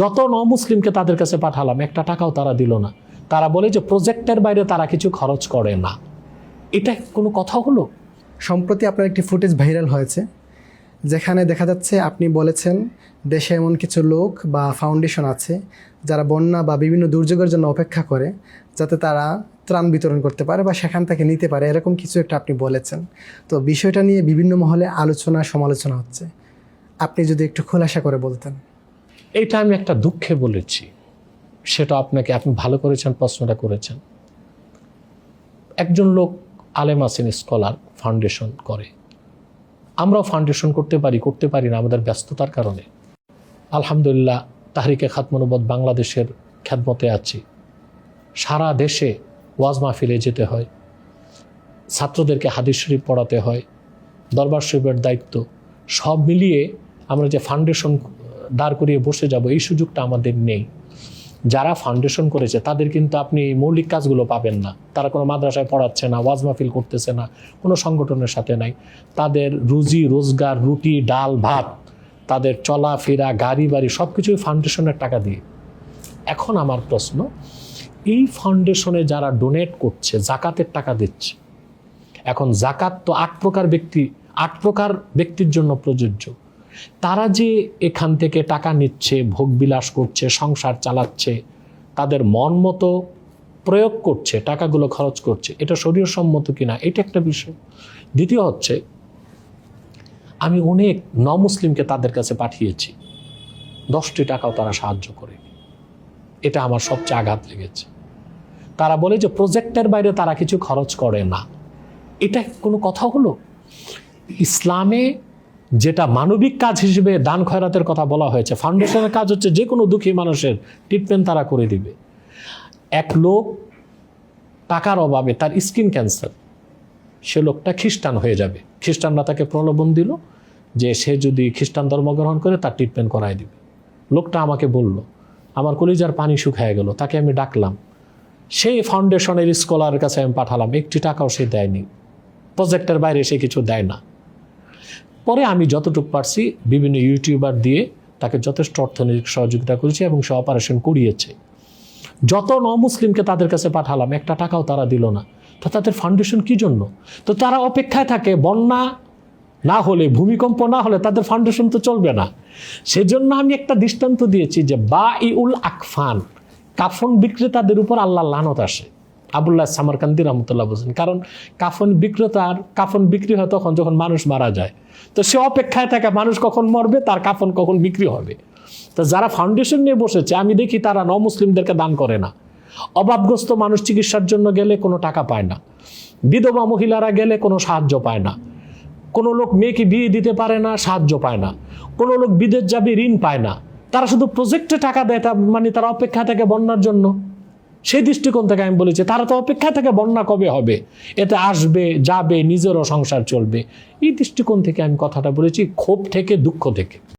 যত মুসলিমকে তাদের কাছে পাঠালাম, একটা টাকাও তারা দিল না। তারা বলে যে প্রজেক্টের বাইরে তারা কিছু খরচ করে না। এটা কোনো কথা হলো? সম্প্রতি আপনার একটি ফুটেজ ভাইরাল হয়েছে, যেখানে দেখা যাচ্ছে আপনি বলেছেন দেশে এমন কিছু লোক বা ফাউন্ডেশন আছে যারা বন্যা বা বিভিন্ন দুর্যোগের জন্য অপেক্ষা করে, যাতে তারা ত্রাণ বিতরণ করতে পারে বা সেখান থেকে নিতে পারে, এরকম কিছু একটা আপনি বলেছেন। তো বিষয়টা নিয়ে বিভিন্ন মহলে আলোচনা সমালোচনা হচ্ছে, আপনি যদি একটু খোলাসা করে বলতেন। এইটা আমি একটা দুঃখে বলেছি, সেটা আপনি ভালো করেছেন, প্রশ্নটা করেছেন। একজন লোক আলেম আছেন, স্কলার, ফাউন্ডেশন করে। আমরাও ফাউন্ডেশন করতে পারি না আমাদের ব্যস্ততার কারণে। আলহামদুলিল্লাহ, তাহরিকে খাতমে নবুওয়াত বাংলাদেশের খেদমতে আছি। সারা দেশে ওয়াজ মাহফিলে যেতে হয়, ছাত্রদেরকে হাদিস শরীফ পড়াতে হয়, দরবার শরীফের দায়িত্ব, সব মিলিয়ে আমরা যে ফাউন্ডেশন দাঁড় করিয়ে বসে যাব, এই সুযোগটা আমাদের নেই। যারা ফাউন্ডেশন করেছে তাদের কিন্তু আপনি মৌলিক কাজগুলো পাবেন না। তারা কোনো মাদ্রাসায় পড়াচ্ছে না, ওয়াজ মাহফিল করতেছে না, কোনো সংগঠনের সাথে নাই। তাদের রুজি রোজগার, রুটি ডাল ভাত, তাদের চলাফেরা, গাড়ি বাড়ি সব কিছুই ফাউন্ডেশনের টাকা দিয়ে। এখন আমার প্রশ্ন, এই ফাউন্ডেশনে যারা ডোনেট করছে, জাকাতের টাকা দিচ্ছে, এখন জাকাত তো 8 প্রকার ব্যক্তির জন্য প্রযোজ্য। তারা যে এখান থেকে টাকা নিচ্ছে, ভোগবিলাস করছে, সংসার চালাচ্ছে, তাদের মন মতো প্রয়োগ করছে, টাকাগুলো খরচ করছে, এটা শরীয়সম্মত কিনা, এটা একটা বিষয়। দ্বিতীয় হচ্ছে, আমি অনেক মুসলিমকে তাদের কাছে পাঠিয়েছি, 10টি টাকাও তারা সাহায্য করেনি। এটা আমার সবচেয়ে আঘাত লেগেছে। তারা বলে যে প্রজেক্টের বাইরে তারা কিছু খরচ করে না। এটা কোনো কথা হলো? ইসলামে যেটা মানবিক কাজ হিসেবে দান খয়রাতের কথা বলা হয়েছে, ফাউন্ডেশনের কাজ হচ্ছে যে কোনো দুঃখী মানুষের ট্রিটমেন্ট তারা করে দিবে। এক লোক টাকার অভাবে, তার স্কিন ক্যান্সার, সে লোকটা খ্রিস্টান হয়ে যাবে। খ্রিস্টানরা তাকে প্রলোভন দিল যে সে যদি খ্রিস্টান ধর্ম গ্রহণ করে তার ট্রিটমেন্ট করায় দিবে। লোকটা আমাকে বলল, আমার কলিজার পানি শুকায় গেল। তাকে আমি ডাকলাম, সেই ফাউন্ডেশনের স্কলারের কাছে আমি পাঠালাম, 1টি টাকাও সে দেয়নি। প্রজেক্টের বাইরে সে কিছু দেয় না। পরে আমি যতটুকু পারছি বিভিন্ন ইউটিউবার দিয়ে তাকে যথেষ্ট অর্থনৈতিক সহযোগিতা করেছি এবং সে অপারেশন করিয়েছে। যত মুসলিমকে তাদের কাছে পাঠালাম, একটা টাকাও তারা দিল না। তো তাদের ফাউন্ডেশন কি জন্য? তো তারা অপেক্ষায় থাকে, বন্যা না হলে, ভূমিকম্প না হলে তাদের ফাউন্ডেশন তো চলবে না। সেজন্য আমি একটা দৃষ্টান্ত দিয়েছি যে বাঈউল আকফান, কাফন বিক্রেতাদের উপর আল্লাহ লানত আসে। আবুল্লাহ সামারকান্দি রহমতুল্লাহ বলছেন, কারণ কাফন বিক্রেতার কাফন বিক্রি হয় তখন যখন মানুষ মারা যায়। তো সে অপেক্ষায় থাকে মানুষ কখন মরবে, তার কাফন কখন বিক্রি হবে। তো যারা ফাউন্ডেশন নিয়ে বসেছে, আমি দেখি তারা মুসলিমদেরকে দান করে না। অভাবগ্রস্ত মানুষ চিকিৎসার জন্য গেলে কোনো টাকা পায় না, বিধবা মহিলারা গেলে কোনো সাহায্য পায় না, কোনো লোক মেয়েকে বিয়ে দিতে পারে না, সাহায্য পায় না, কোনো লোক বিদেশ যাবে, ঋণ পায় না। তারা শুধু প্রজেক্টে টাকা দেয়, তারা অপেক্ষা থাকে বন্যার জন্য। সেই দৃষ্টিকোণ থেকে আমি বলেছি, তারা তো অপেক্ষা থেকে বন্যা কবে হবে, এতে আসবে যাবে, নিজেরও সংসার চলবে। এই দৃষ্টিকোণ থেকে আমি কথাটা বলেছি, ক্ষোভ থেকে, দুঃখ থেকে।